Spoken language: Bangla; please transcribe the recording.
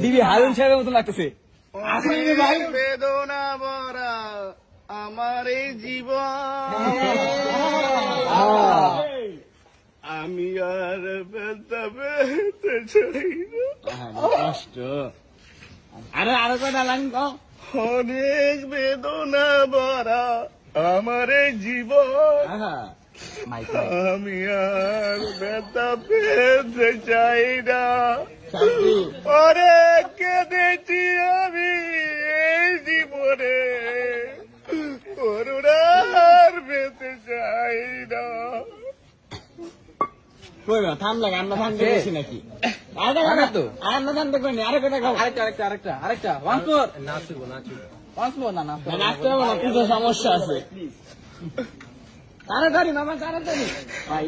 দিবি হারুন সাহেবের মতো লাগতেছে। বেদনা ভরা আমার এই জীবন, আমি আর ব্যথা পেতে চাই না। কষ্ট আরো কটা লাইন কও। অনেক বেদনা ভরা আমার এই জীবন, আমি আর ব্যথা পেতে চাই না। অনেক কেঁদেছি আমি এই জীবনে, করুণার পেতে চাই না। থামলে আমরা থামতে গেছি নাকি? আরেকটা নাচতে হবে না, কিছু সমস্যা আছে। তাড়াতাড়ি মামা তাড়াতাড়ি ভাই।